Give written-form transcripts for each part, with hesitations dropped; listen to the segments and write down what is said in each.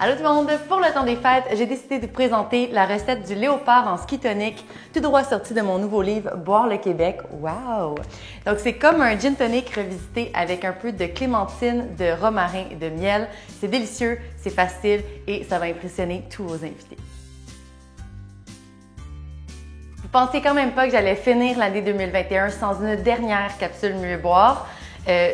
Allô tout le monde! Pour le temps des fêtes, j'ai décidé de vous présenter la recette du léopard en ski tonic, tout droit sorti de mon nouveau livre « Boire le Québec ». Wow! Donc c'est comme un gin tonic revisité avec un peu de clémentine, de romarin et de miel. C'est délicieux, c'est facile et ça va impressionner tous vos invités. Vous pensiez quand même pas que j'allais finir l'année 2021 sans une dernière capsule Mieux boire?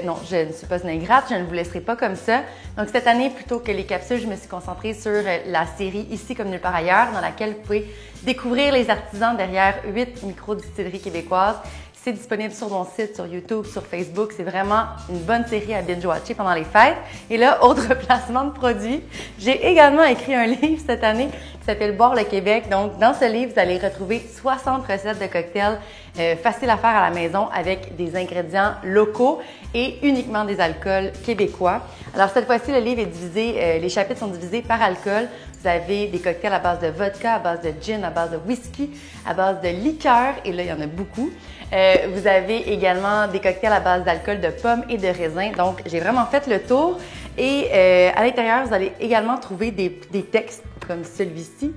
Non, je ne suis pas une ingrate, je ne vous laisserai pas comme ça. Donc cette année, plutôt que les capsules, je me suis concentrée sur la série Ici comme nulle part ailleurs, dans laquelle vous pouvez découvrir les artisans derrière 8 micro-distilleries québécoises. C'est disponible sur mon site, sur YouTube, sur Facebook. C'est vraiment une bonne série à binge-watcher pendant les fêtes. Et là, autre placement de produits, j'ai également écrit un livre cette année qui s'appelle Boire le Québec. Donc, dans ce livre, vous allez retrouver 60 recettes de cocktails faciles à faire à la maison avec des ingrédients locaux et uniquement des alcools québécois. Alors, cette fois-ci, le livre est divisé, les chapitres sont divisés par alcool. Vous avez des cocktails à base de vodka, à base de gin, à base de whisky, à base de liqueur, et là, il y en a beaucoup. Vous avez également des cocktails à base d'alcool de pommes et de raisin. Donc, j'ai vraiment fait le tour. Et à l'intérieur, vous allez également trouver des textes comme celui-ci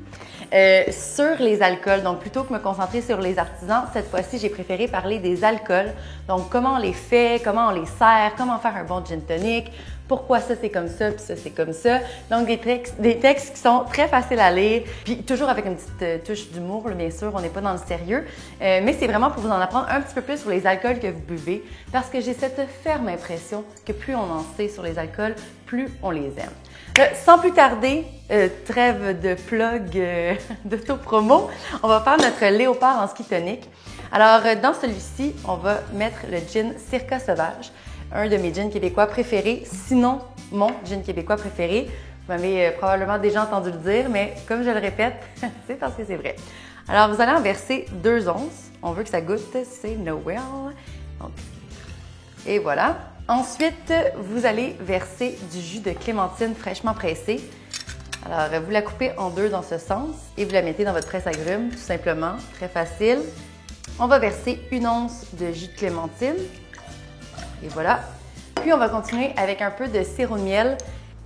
sur les alcools. Donc, plutôt que me concentrer sur les artisans, cette fois-ci, j'ai préféré parler des alcools. Donc, comment on les fait, comment on les sert, comment faire un bon gin tonic, pourquoi ça c'est comme ça, puis ça c'est comme ça. Donc, des textes qui sont très faciles à lire, puis toujours avec une petite touche d'humour, bien sûr, on n'est pas dans le sérieux. Mais c'est vraiment pour vous en apprendre un petit peu plus sur les alcools que vous buvez, parce que j'ai cette ferme impression que plus on en sait sur les alcools, plus on les aime. Sans plus tarder, trêve de plug d'auto-promo, on va faire notre léopard en ski tonic. Alors, dans celui-ci, on va mettre le gin Circa Sauvage, un de mes gins québécois préférés, sinon mon gin québécois préféré. Vous m'avez probablement déjà entendu le dire, mais comme je le répète, c'est parce que c'est vrai. Alors, vous allez en verser 2 onces. On veut que ça goûte, c'est Noël. Donc, et voilà. Ensuite, vous allez verser du jus de clémentine fraîchement pressé. Alors, vous la coupez en 2 dans ce sens et vous la mettez dans votre presse agrumes, tout simplement. Très facile. On va verser 1 once de jus de clémentine. Et voilà. Puis, on va continuer avec un peu de sirop de miel.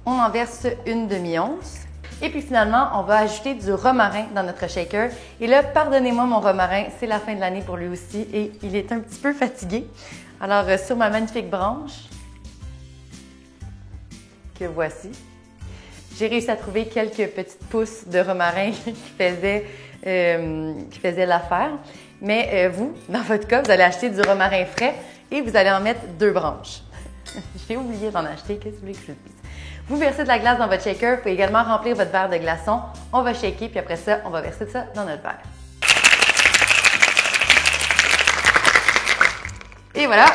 On en verse 1 demi-once. Et puis, finalement, on va ajouter du romarin dans notre shaker. Et là, pardonnez-moi mon romarin, c'est la fin de l'année pour lui aussi et il est un petit peu fatigué. Alors, sur ma magnifique branche, que voici, j'ai réussi à trouver quelques petites pousses de romarin qui faisaient l'affaire. Mais vous, dans votre cas, vous allez acheter du romarin frais et vous allez en mettre 2 branches. J'ai oublié d'en acheter, qu'est-ce que vous voulez que je vous dise? Vous versez de la glace dans votre shaker, vous pouvez également remplir votre verre de glaçons. On va shaker, puis après ça, on va verser ça dans notre verre. Et voilà,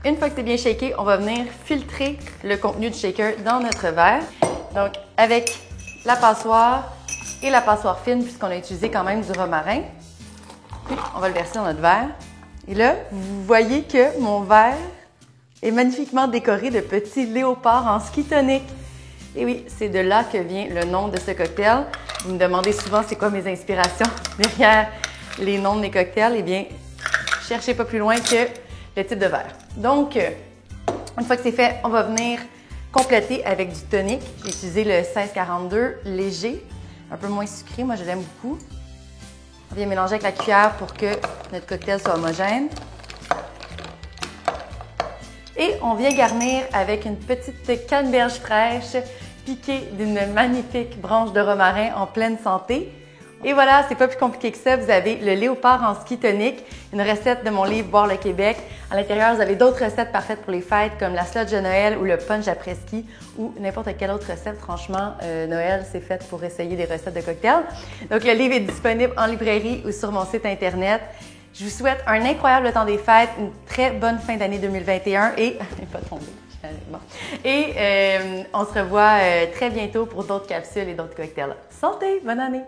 une fois que c'est bien shaké, on va venir filtrer le contenu du shaker dans notre verre. Donc, avec la passoire et la passoire fine, puisqu'on a utilisé quand même du romarin. Puis, on va le verser dans notre verre. Et là, vous voyez que mon verre est magnifiquement décoré de petits léopards en ski tonic. Et oui, c'est de là que vient le nom de ce cocktail. Vous me demandez souvent c'est quoi mes inspirations derrière les noms de mes cocktails. Eh bien, cherchez pas plus loin que le type de verre. Donc, une fois que c'est fait, on va venir compléter avec du tonic. J'ai utilisé le 1642 léger, un peu moins sucré. Moi, je l'aime beaucoup. On vient mélanger avec la cuillère pour que notre cocktail soit homogène. Et on vient garnir avec une petite canneberge fraîche piquée d'une magnifique branche de romarin en pleine santé. Et voilà, c'est pas plus compliqué que ça. Vous avez le léopard en ski tonic, une recette de mon livre Boire le Québec. À l'intérieur, vous avez d'autres recettes parfaites pour les fêtes comme la sludge de Noël ou le punch après ski ou n'importe quelle autre recette. Franchement, Noël, c'est fait pour essayer des recettes de cocktails. Donc, le livre est disponible en librairie ou sur mon site Internet. Je vous souhaite un incroyable temps des fêtes, une très bonne fin d'année 2021 et... pas tombé. Bon. Et on se revoit très bientôt pour d'autres capsules et d'autres cocktails. Santé! Bonne année!